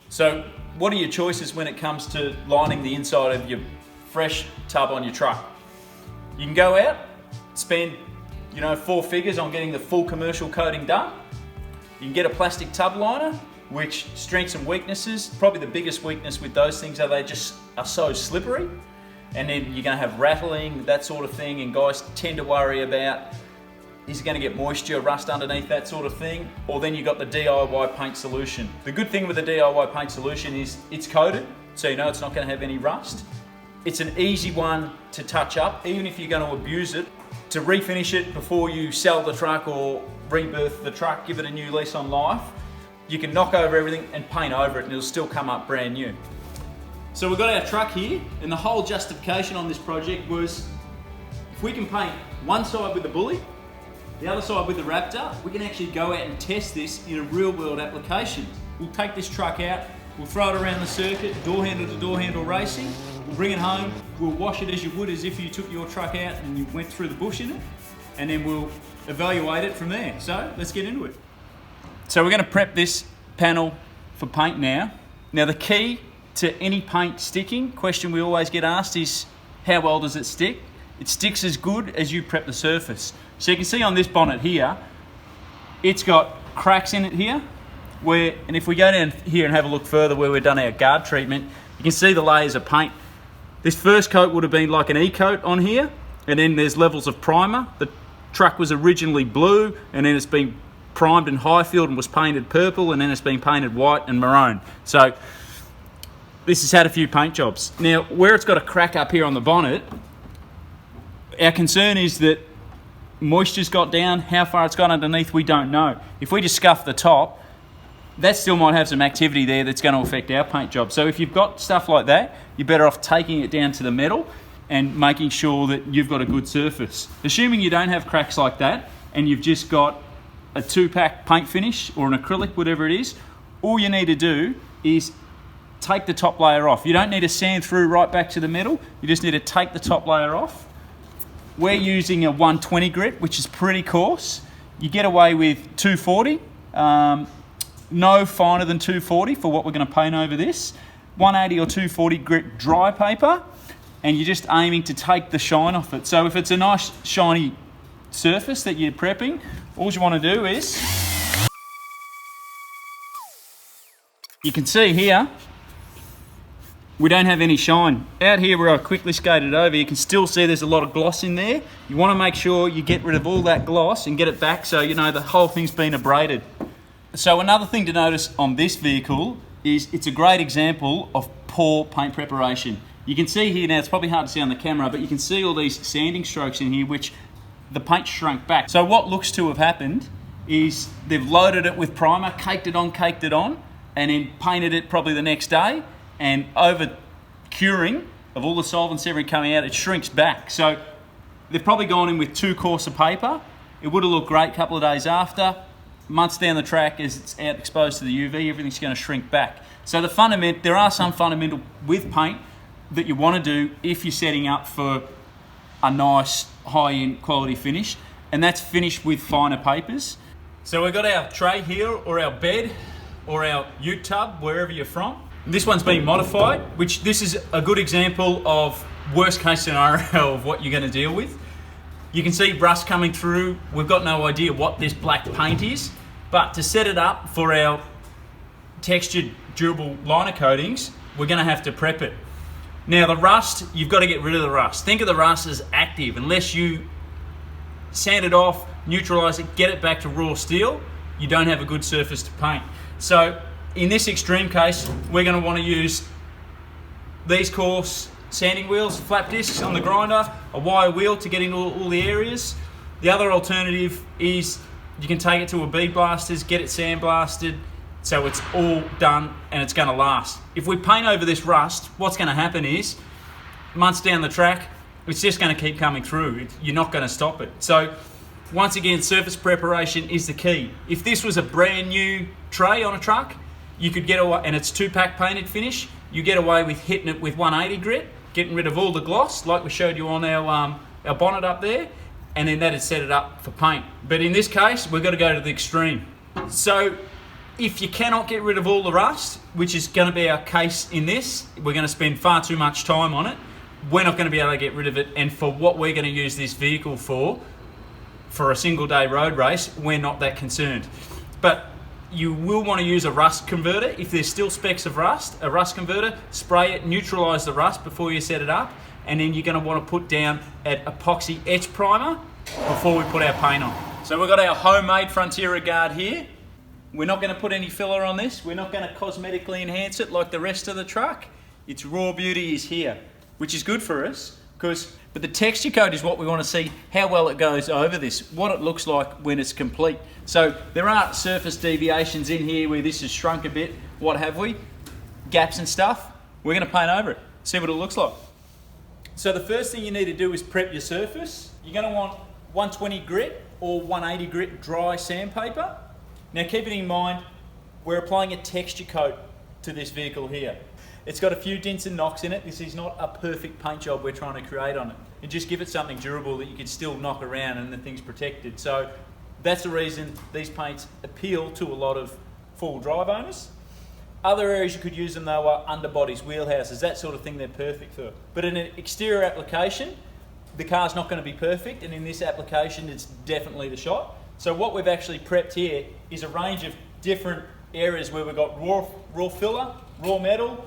So what are your choices when it comes to lining the inside of your fresh tub on your truck? You can go out, spend 4 figures on getting the full commercial coating done. You can get a plastic tub liner, which strengths and weaknesses. Probably the biggest weakness with those things are they just are so slippery. And then you're gonna have rattling, that sort of thing, and guys tend to worry about, is it gonna get moisture, rust underneath, that sort of thing? Or then you've got the DIY paint solution. The good thing with the DIY paint solution is it's coated, so you know it's not gonna have any rust. It's an easy one to touch up, even if you're gonna abuse it. To refinish it before you sell the truck or rebirth the truck, give it a new lease on life, you can knock over everything and paint over it and it'll still come up brand new. So we've got our truck here, and the whole justification on this project was if we can paint one side with the Bully, the other side with the Raptor, we can actually go out and test this in a real world application. We'll take this truck out, we'll throw it around the circuit, door handle to door handle racing, we'll bring it home, we'll wash it as you would as if you took your truck out and you went through the bush in it, and then we'll evaluate it from there. So let's get into it. So we're going to prep this panel for paint now. Now the key to any paint sticking, question we always get asked is, how well does it stick? It sticks as good as you prep the surface. So you can see on this bonnet here, it's got cracks in it here, and if we go down here and have a look further where we've done our guard treatment, you can see the layers of paint. This first coat would have been like an E-coat on here, and then there's levels of primer. The truck was originally blue, and then it's been primed and high-filled and was painted purple, and then it's been painted white and maroon. So this has had a few paint jobs. Now, where it's got a crack up here on the bonnet, our concern is that moisture's got down. How far it's gone underneath, we don't know. If we just scuff the top, that still might have some activity there that's going to affect our paint job. So if you've got stuff like that, you're better off taking it down to the metal and making sure that you've got a good surface. Assuming you don't have cracks like that and you've just got a 2-pack paint finish or an acrylic, whatever it is, all you need to do is take the top layer off. You don't need to sand through right back to the metal. You just need to take the top layer off. We're using a 120 grit, which is pretty coarse. You get away with 240. No finer than 240 for what we're going to paint over this. 180 or 240 grit dry paper, and you're just aiming to take the shine off it. So if it's a nice shiny surface that you're prepping, all you want to do is, you can see here, we don't have any shine. Out here where I quickly skated over, you can still see there's a lot of gloss in there. You want to make sure you get rid of all that gloss and get it back so you know the whole thing's been abraded. So another thing to notice on this vehicle is it's a great example of poor paint preparation. You can see here now, it's probably hard to see on the camera, but you can see all these sanding strokes in here which the paint shrunk back. So what looks to have happened is they've loaded it with primer, caked it on, and then painted it probably the next day, and over curing of all the solvents everything coming out, it shrinks back. So they've probably gone in with too coarse a paper. It would have looked great a couple of days after. Months down the track, as it's out exposed to the UV, everything's going to shrink back. So there are some fundamental with paint that you want to do if you're setting up for a nice high-end quality finish, and that's finished with finer papers. So we've got our tray here, or our bed, or our ute tub, wherever you're from. This one's been modified, which this is a good example of worst case scenario of what you're going to deal with. You can see rust coming through. We've got no idea what this black paint is, but to set it up for our textured durable liner coatings, we're going to have to prep it. Now the rust, you've got to get rid of the rust. Think of the rust as active. Unless you sand it off, neutralize it, get it back to raw steel, you don't have a good surface to paint. So in this extreme case, we're going to want to use these coarse sanding wheels, flap discs on the grinder, a wire wheel to get into all the areas. The other alternative is you can take it to a bead blasters, get it sandblasted, so it's all done and it's going to last. If we paint over this rust, what's going to happen is, months down the track, it's just going to keep coming through. You're not going to stop it. So once again, surface preparation is the key. If this was a brand new tray on a truck, you could get away, and it's 2-pack painted finish, you get away with hitting it with 180 grit, getting rid of all the gloss, like we showed you on our bonnet up there, and then that'd set it up for paint. But in this case, we've got to go to the extreme. So If you cannot get rid of all the rust, which is going to be our case in this, we're going to spend far too much time on it. We're not going to be able to get rid of it, and for what we're going to use this vehicle for a single day road race, we're not that concerned. But you will want to use a rust converter. If there's still specks of rust, a rust converter, spray it, neutralise the rust before you set it up, and then you're going to want to put down an epoxy etch primer before we put our paint on. So we've got our homemade Frontiera guard here. We're not going to put any filler on this. We're not going to cosmetically enhance it like the rest of the truck. Its raw beauty is here, which is good for us, but the texture coat is what we want to see, how well it goes over this, what it looks like when it's complete. So there are surface deviations in here where this has shrunk a bit, what have we, gaps and stuff. We're going to paint over it, see what it looks like. So the first thing you need to do is prep your surface. You're going to want 120 grit or 180 grit dry sandpaper. Now keep it in mind, we're applying a texture coat to this vehicle here. It's got a few dents and knocks in it. This is not a perfect paint job we're trying to create on it. And just give it something durable that you can still knock around and the thing's protected. So that's the reason these paints appeal to a lot of four-wheel drive owners. Other areas you could use them though are underbodies, wheelhouses, that sort of thing they're perfect for. But in an exterior application, the car's not going to be perfect, and in this application it's definitely the shot. So what we've actually prepped here is a range of different areas where we've got raw filler, raw metal,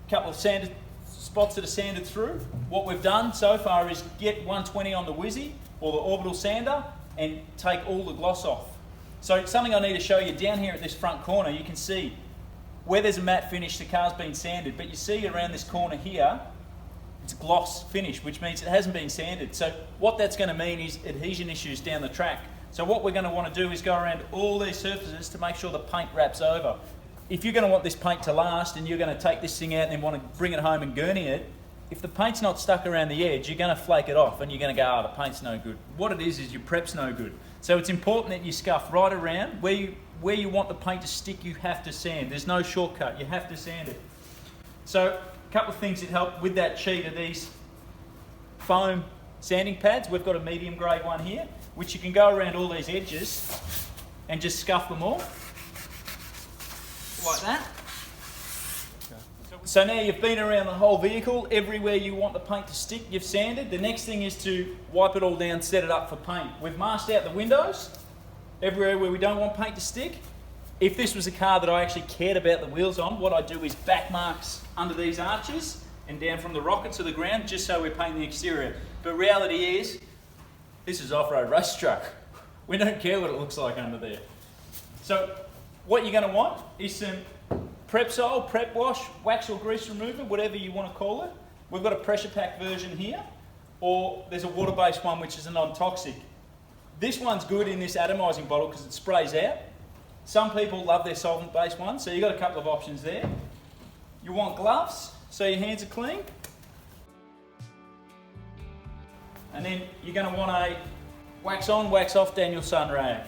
a couple of sanded spots that are sanded through. What we've done so far is get 120 on the Wizzy or the orbital sander and take all the gloss off. So something I need to show you down here at this front corner, you can see where there's a matte finish, the car's been sanded, but you see around this corner here, it's gloss finish, which means it hasn't been sanded. So what that's going to mean is adhesion issues down the track. So what we're going to want to do is go around all these surfaces to make sure the paint wraps over. If you're going to want this paint to last and you're going to take this thing out and then want to bring it home and gurney it, if the paint's not stuck around the edge, you're going to flake it off and you're going to go, oh, the paint's no good. What it is your prep's no good. So it's important that you scuff right around. Where you want the paint to stick, you have to sand. There's no shortcut, you have to sand it. So a couple of things that help with that cheat are these foam sanding pads. We've got a medium grade one here, which you can go around all these edges and just scuff them all like that. So now you've been around the whole vehicle, everywhere you want the paint to stick, you've sanded. The next thing is to wipe it all down, set it up for paint. We've masked out the windows, everywhere where we don't want paint to stick. If this was a car that I actually cared about the wheels on, what I do is back marks under these arches and down from the rocket to the ground, just so we're painting the exterior. But reality is, this is off-road race truck. We don't care what it looks like under there. So what you're going to want is some prep sol, prep wash, wax or grease remover, whatever you want to call it. We've got a pressure pack version here, or there's a water-based one which is a non-toxic. This one's good in this atomizing bottle because it sprays out. Some people love their solvent-based ones, so you've got a couple of options there. You want gloves, so your hands are clean. And then you're going to want a wax on, wax off Daniel Sun rag.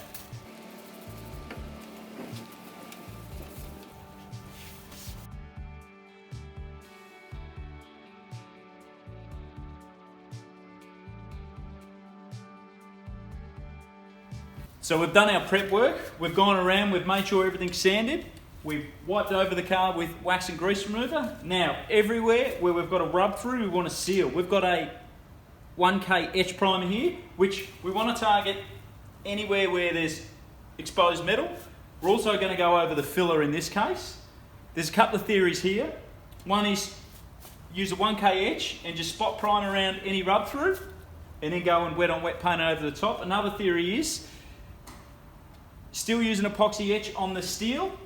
So we've done our prep work, we've gone around, we've made sure everything's sanded, we've wiped over the car with wax and grease remover. Now, everywhere where we've got a rub through, we want to seal. We've got a 1K etch primer here, which we want to target anywhere where there's exposed metal. We're also going to go over the filler in this case. There's a couple of theories here. One is use a 1K etch and just spot prime around any rub through and then go and wet on wet paint over the top. Another theory is still use an epoxy etch on the steel,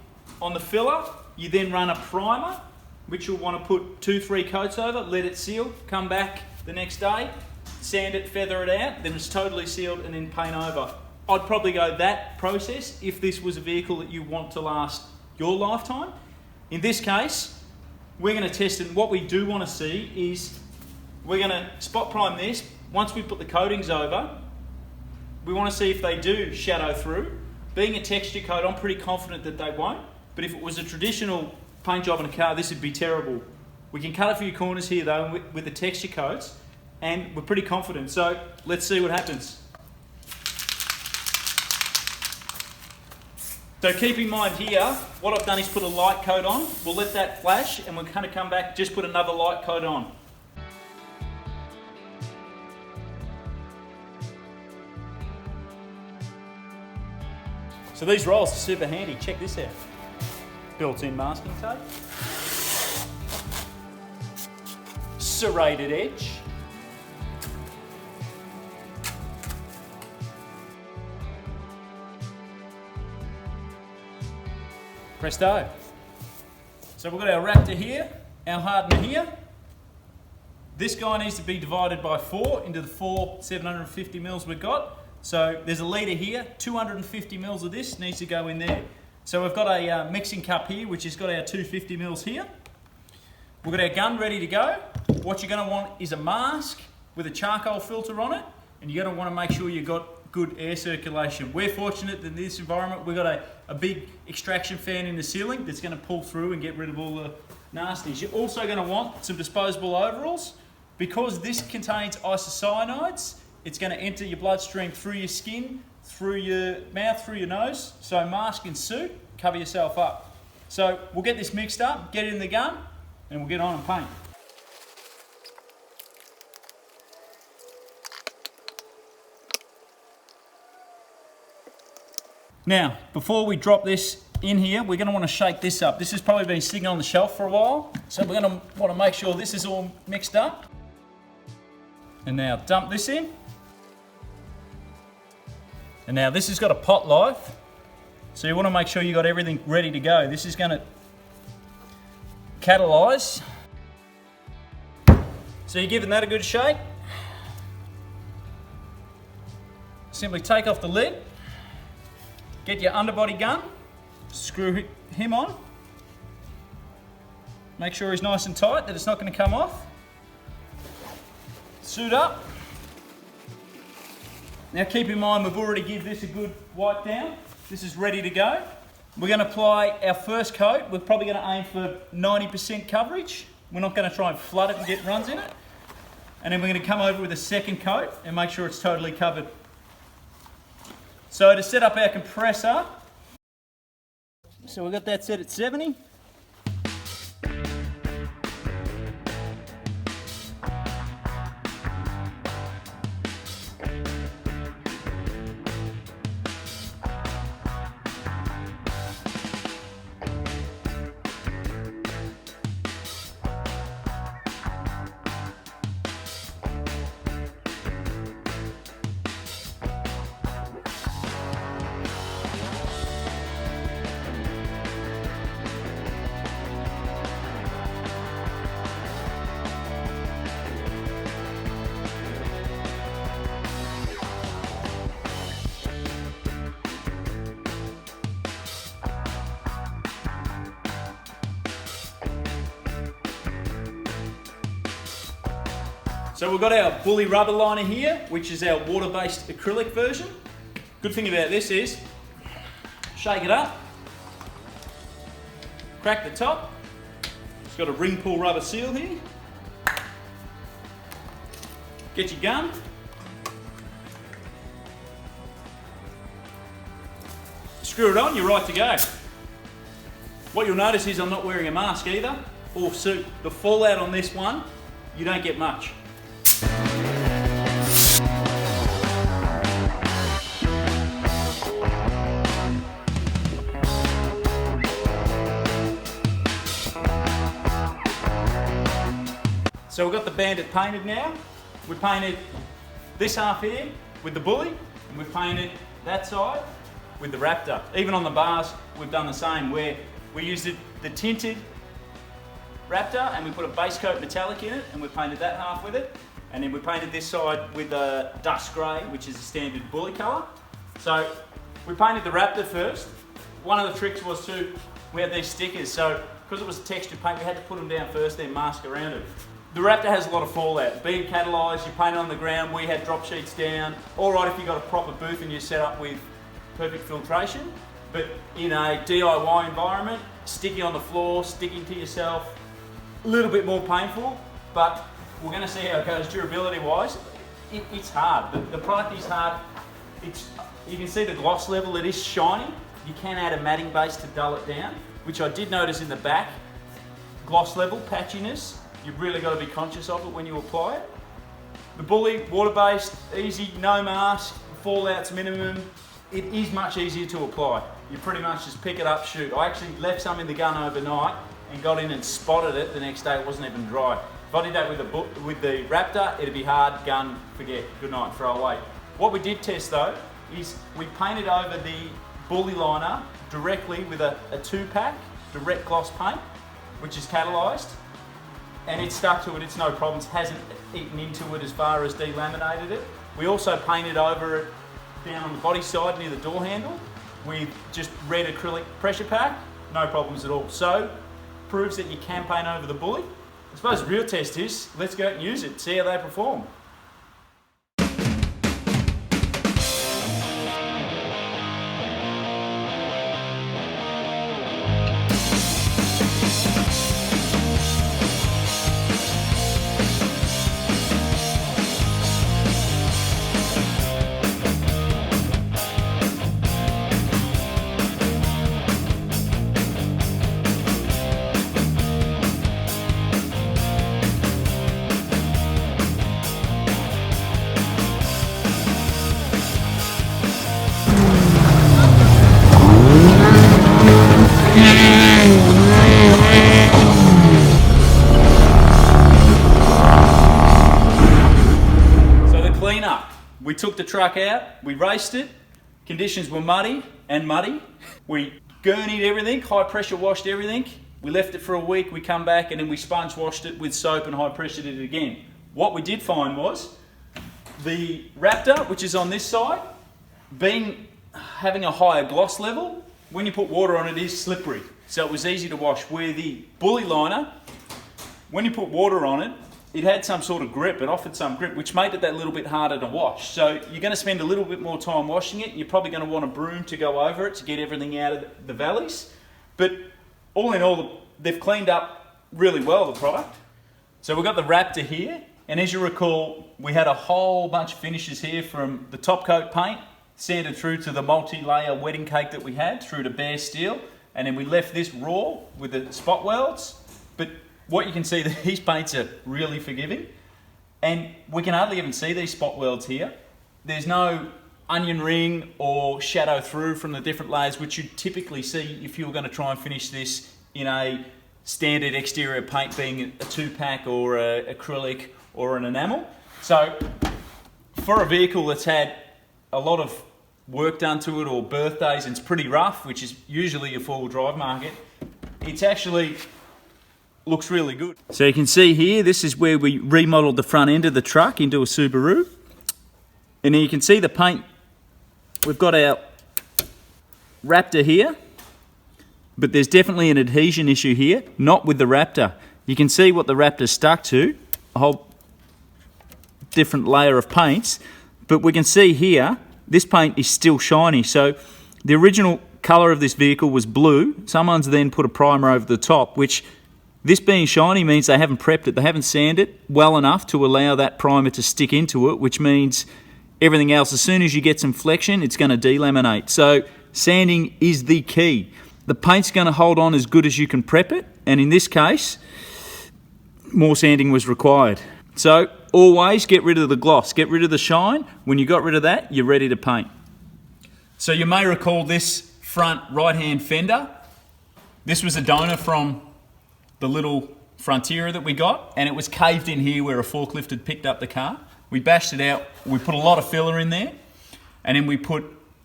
on the filler. You then run a primer, which you'll want to put 2-3 coats over, let it seal, come back the next day, sand it, feather it out, then it's totally sealed and then paint over. I'd probably go that process if this was a vehicle that you want to last your lifetime. In this case, we're going to test it, and what we do want to see is we're going to spot prime this. Once we put the coatings over, we want to see if they do shadow through. Being a texture coat, I'm pretty confident that they won't, but if it was a traditional paint job on a car, this would be terrible. We can cut a few corners here though with the texture coats, and we're pretty confident. So let's see what happens. So keep in mind here, what I've done is put a light coat on. We'll let that flash and we're going to come back, just put another light coat on. So these rolls are super handy, check this out. Built-in masking tape. Serrated edge. Presto. So we've got our Raptor here, our hardener here. This guy needs to be divided by 4 into the 4 750 mils we've got. So there's a litre here, 250 mils of this needs to go in there. So we've got a mixing cup here, which has got our 250 mils here. We've got our gun ready to go. What you're going to want is a mask with a charcoal filter on it, and you're going to want to make sure you've got good air circulation. We're fortunate that in this environment we've got a big extraction fan in the ceiling that's going to pull through and get rid of all the nasties. You're also going to want some disposable overalls. Because this contains isocyanides, it's going to enter your bloodstream through your skin, through your mouth, through your nose. So mask and suit, cover yourself up. So we'll get this mixed up, get it in the gun, and we'll get on and paint. Now, before we drop this in here, we're going to want to shake this up. This has probably been sitting on the shelf for a while, so we're going to want to make sure this is all mixed up. And now dump this in. And now this has got a pot life, so you want to make sure you got everything ready to go. This is going to catalyse. So you're giving that a good shake. Simply take off the lid, get your underbody gun, screw him on. Make sure he's nice and tight, that it's not going to come off. Suit up. Now keep in mind we've already given this a good wipe down. This is ready to go. We're going to apply our first coat. We're probably going to aim for 90% coverage. We're not going to try and flood it and get runs in it. And then we're going to come over with a second coat and make sure it's totally covered. So to set up our compressor, so we've got that set at 70. So we've got our Bully rubber liner here, which is our water-based acrylic version. Good thing about this is, shake it up, crack the top. It's got a ring pull rubber seal here. Get your gun. Screw it on, you're right to go. What you'll notice is I'm not wearing a mask either, or suit. The fallout on this one, you don't get much. So we've got the Bandit painted now. We painted this half here with the Bully, and we've painted that side with the Raptor. Even on the bars, we've done the same, where we used the tinted Raptor and we put a base coat metallic in it, and we painted that half with it. And then we painted this side with a dust grey, which is a standard Bully colour. So we painted the Raptor first. One of the tricks was we had these stickers, so because it was a textured paint, we had to put them down first, then mask around it. The Raptor has a lot of fallout. Being catalysed, you paint it on the ground, we had drop sheets down. All right if you've got a proper booth and you're set up with perfect filtration, but in a DIY environment, sticky on the floor, sticking to yourself, a little bit more painful, but we're going to see how it goes durability wise. It's hard. The product is hard. You can see the gloss level, it is shiny, you can add a matting base to dull it down, which I did notice in the back. Gloss level, patchiness, you've really got to be conscious of it when you apply it. The Bully, water-based, easy, no mask, fallout's minimum. It is much easier to apply. You pretty much just pick it up, shoot. I actually left some in the gun overnight and got in and spotted it the next day. It wasn't even dry. If I did that with the Raptor, it'd be hard, gun, forget, good night, throw away. What we did test though, is we painted over the Bullyliner directly with a 2-pack, direct gloss paint, which is catalysed, and it stuck to it, it's no problems, hasn't eaten into it as far as delaminated it. We also painted over it down on the body side near the door handle with just red acrylic pressure pack, no problems at all. So, proves that you can paint over the Bully. I suppose the real test is, let's go out and use it, see how they perform. We took the truck out, we raced it, conditions were muddy. We gurneyed everything, high pressure washed everything. We left it for a week, we come back and then we sponge washed it with soap and high pressured it again. What we did find was, the Raptor, which is on this side, having a higher gloss level, when you put water on it is slippery. So it was easy to wash. Where the Bullyliner, when you put water on it, it had some sort of grip, it offered some grip, which made it that little bit harder to wash. So you're going to spend a little bit more time washing it. You're probably going to want a broom to go over it to get everything out of the valleys. But all in all, they've cleaned up really well, the product. So we've got the Raptor here, and as you recall, we had a whole bunch of finishes here from the top coat paint, sanded through to the multi-layer wedding cake that we had, through to bare steel, and then we left this raw with the spot welds. But what you can see, these paints are really forgiving, and we can hardly even see these spot welds here. There's no onion ring or shadow through from the different layers, which you'd typically see if you were going to try and finish this in a standard exterior paint, being a 2-pack or a acrylic or an enamel. So for a vehicle that's had a lot of work done to it or birthdays and it's pretty rough, which is usually a 4-wheel drive market, it's actually looks really good. So you can see here, this is where we remodeled the front end of the truck into a Subaru. And then you can see the paint. We've got our Raptor here, but there's definitely an adhesion issue here, not with the Raptor. You can see what the Raptor stuck to, a whole different layer of paints, but we can see here, this paint is still shiny. So the original colour of this vehicle was blue. Someone's then put a primer over the top, which, this being shiny means they haven't prepped it, they haven't sanded it well enough to allow that primer to stick into it, which means everything else, as soon as you get some flexion, it's going to delaminate. So sanding is the key. The paint's going to hold on as good as you can prep it, and in this case, more sanding was required. So always get rid of the gloss, get rid of the shine. When you got rid of that, you're ready to paint. So you may recall this front right-hand fender. This was a donor from the little Frontiera that we got, and it was caved in here where a forklift had picked up the car. We bashed it out, we put a lot of filler in there, and then we put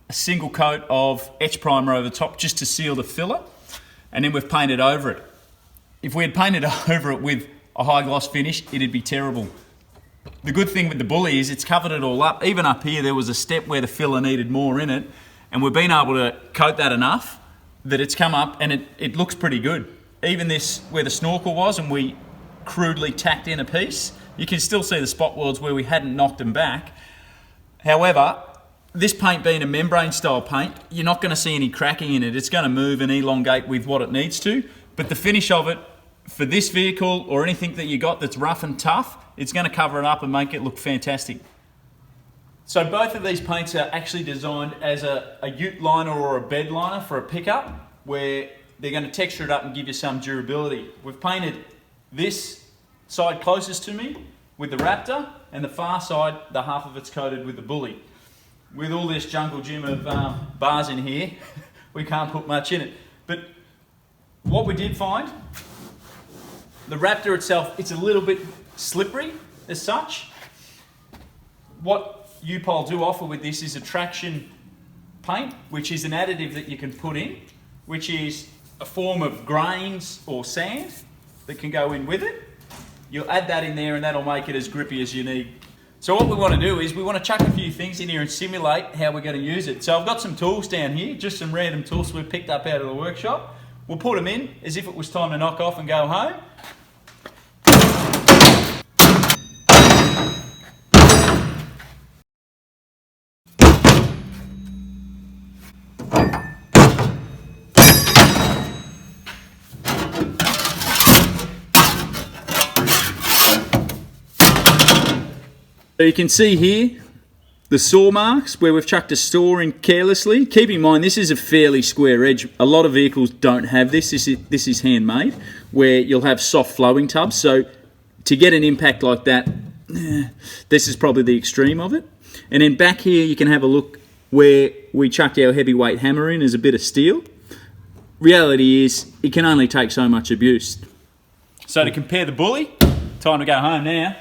a single coat of etch primer over the top just to seal the filler, and then we've painted over it. If we had painted over it with a high gloss finish, it'd be terrible. The good thing with the Bully is it's covered it all up. Even up here there was a step where the filler needed more in it, and we've been able to coat that enough that it's come up and it looks pretty good. Even this, where the snorkel was and we crudely tacked in a piece, you can still see the spot welds where we hadn't knocked them back. However, this paint being a membrane style paint, you're not going to see any cracking in it. It's going to move and elongate with what it needs to, but the finish of it for this vehicle or anything that you got that's rough and tough, it's going to cover it up and make it look fantastic. So both of these paints are actually designed as a ute liner or a bed liner for a pickup, where they're going to texture it up and give you some durability. We've painted this side closest to me with the Raptor, and the far side, the half of it's coated with the Bully. With all this jungle gym of bars in here, we can't put much in it. But what we did find, the Raptor itself, it's a little bit slippery as such. What U-pol do offer with this is a traction paint, which is an additive that you can put in, which is a form of grains or sand that can go in with it. You'll add that in there and that'll make it as grippy as you need. So what we want to do is we want to chuck a few things in here and simulate how we're going to use it. So I've got some tools down here, just some random tools we've picked up out of the workshop. We'll put them in as if it was time to knock off and go home. So you can see here the saw marks where we've chucked a saw in carelessly. Keep in mind this is a fairly square edge. A lot of vehicles don't have this. This is handmade, where you'll have soft flowing tubs. So to get an impact like that, this is probably the extreme of it. And then back here you can have a look where we chucked our heavyweight hammer in as a bit of steel. Reality is it can only take so much abuse. So to compare the Bully, time to go home now.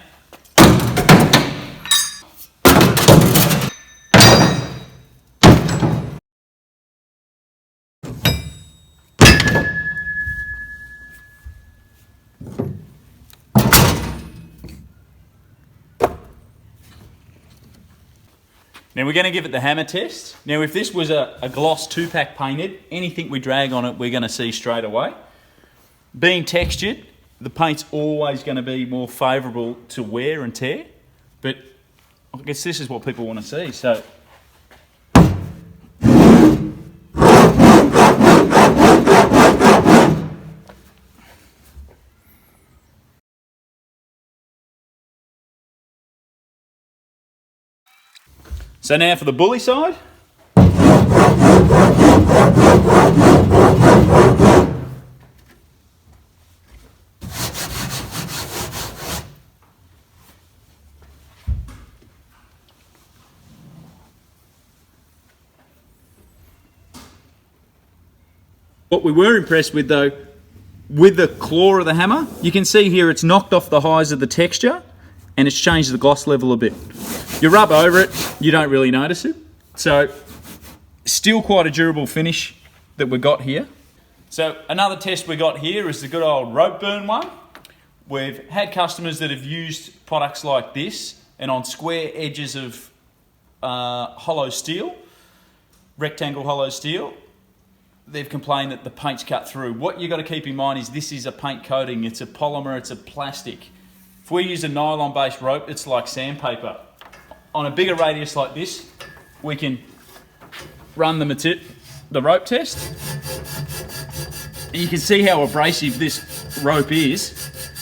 Now we're going to give it the hammer test. Now if this was a gloss 2-pack painted, anything we drag on it we're going to see straight away. Being textured, the paint's always going to be more favourable to wear and tear, but I guess this is what people want to see. So now for the Bully side. What we were impressed with though, with the claw of the hammer, you can see here it's knocked off the highs of the texture and it's changed the gloss level a bit. You rub over it, you don't really notice it. So, still quite a durable finish that we got here. So, another test we got here is the good old rope burn one. We've had customers that have used products like this and on square edges of hollow steel, rectangle hollow steel, they've complained that the paint's cut through. What you've got to keep in mind is this is a paint coating, it's a polymer, it's a plastic. If we use a nylon-based rope, it's like sandpaper. On a bigger radius like this, we can run the rope test. And you can see how abrasive this rope is,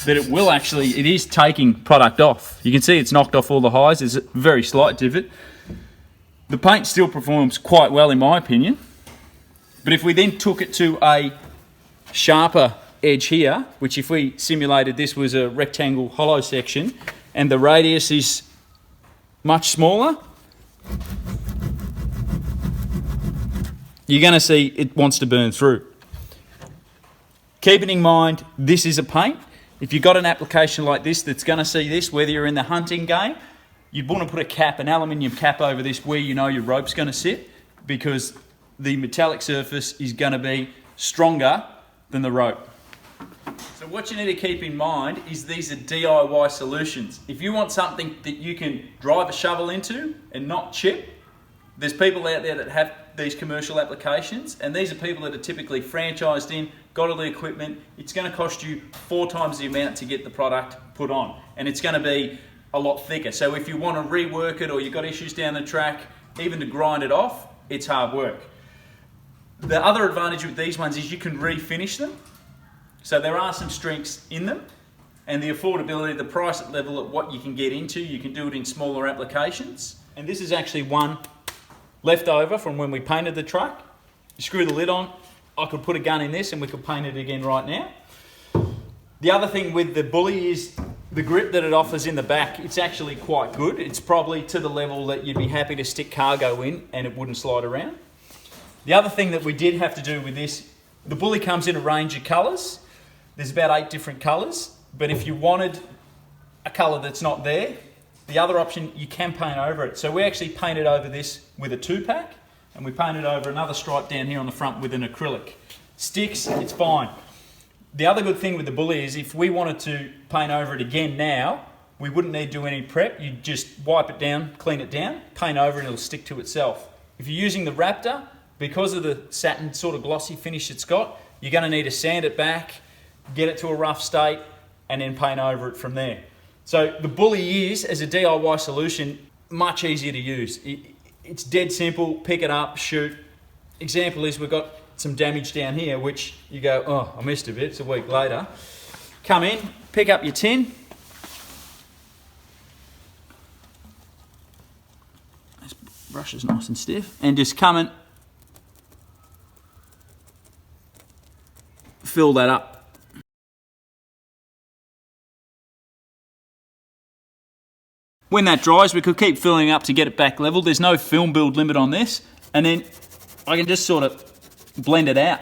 that it is taking product off. You can see it's knocked off all the highs, there's a very slight divot. The paint still performs quite well in my opinion. But if we then took it to a sharper edge here, which if we simulated this was a rectangle hollow section, and the radius is much smaller, you're going to see it wants to burn through. Keeping in mind, this is a paint. If you've got an application like this that's going to see this, whether you're in the hunting game, you'd want to put a cap, an aluminium cap over this where you know your rope's going to sit, because the metallic surface is going to be stronger than the rope. So what you need to keep in mind is these are DIY solutions. If you want something that you can drive a shovel into and not chip, there's people out there that have these commercial applications, and these are people that are typically franchised in, got all the equipment. It's going to cost you 4 times the amount to get the product put on, and it's going to be a lot thicker. So if you want to rework it or you've got issues down the track, even to grind it off, it's hard work. The other advantage with these ones is you can refinish them. So there are some strengths in them, and the affordability, the price level at what you can get into, you can do it in smaller applications. and this is actually one left over from when we painted the truck. You screw the lid on, I could put a gun in this and we could paint it again right now. The other thing with the Bully is the grip that it offers in the back. It's actually quite good. It's probably to the level that you'd be happy to stick cargo in and it wouldn't slide around. The other thing that we did have to do with this, the Bully comes in a range of colours. There's about 8 different colours, but if you wanted a colour that's not there, the other option, you can paint over it. So we actually painted over this with a 2-pack, and we painted over another stripe down here on the front with an acrylic. Sticks, it's fine. The other good thing with the Bully is if we wanted to paint over it again now, we wouldn't need to do any prep. You'd just wipe it down, clean it down, paint over it, and it'll stick to itself. If you're using the Raptor, because of the satin sort of glossy finish it's got, you're going to need to sand it back, get it to a rough state, and then paint over it from there. So the Bully is, as a DIY solution, much easier to use. It's dead simple, pick it up, shoot. Example is we've got some damage down here, which you go, oh, I missed a bit, it's a week later. Come in, pick up your tin. This brush is nice and stiff. And just come and fill that up. When that dries, we could keep filling up to get it back level. There's no film build limit on this. And then I can just sort of blend it out.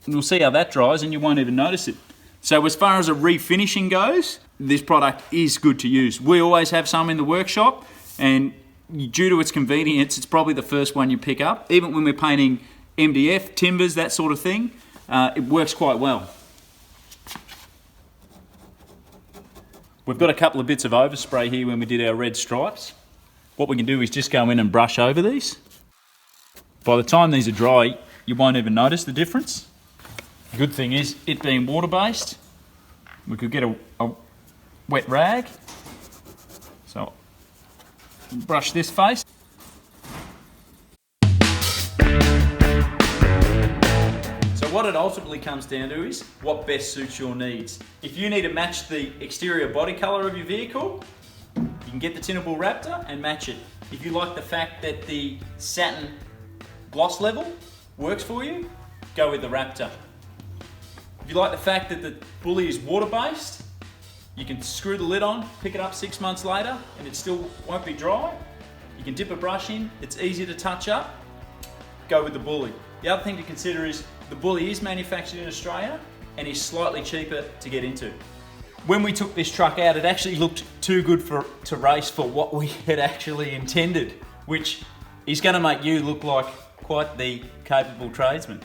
And we'll see how that dries and you won't even notice it. So as far as a refinishing goes, this product is good to use. We always have some in the workshop, and due to its convenience, it's probably the first one you pick up. Even when we're painting MDF, timbers, that sort of thing, it works quite well. We've got a couple of bits of overspray here when we did our red stripes. What we can do is just go in and brush over these. By the time these are dry, you won't even notice the difference. The good thing is, it being water-based, we could get a wet rag. So, brush this face. So what it ultimately comes down to is what best suits your needs. If you need to match the exterior body colour of your vehicle, you can get the Upol Raptor and match it. If you like the fact that the satin gloss level works for you, go with the Raptor. If you like the fact that the Bully is water-based, you can screw the lid on, pick it up 6 months later, and it still won't be dry. You can dip a brush in, it's easy to touch up, go with the Bully. The other thing to consider is the Bully is manufactured in Australia and is slightly cheaper to get into. When we took this truck out, it actually looked too good to race for what we had actually intended, which is going to make you look like quite the capable tradesman.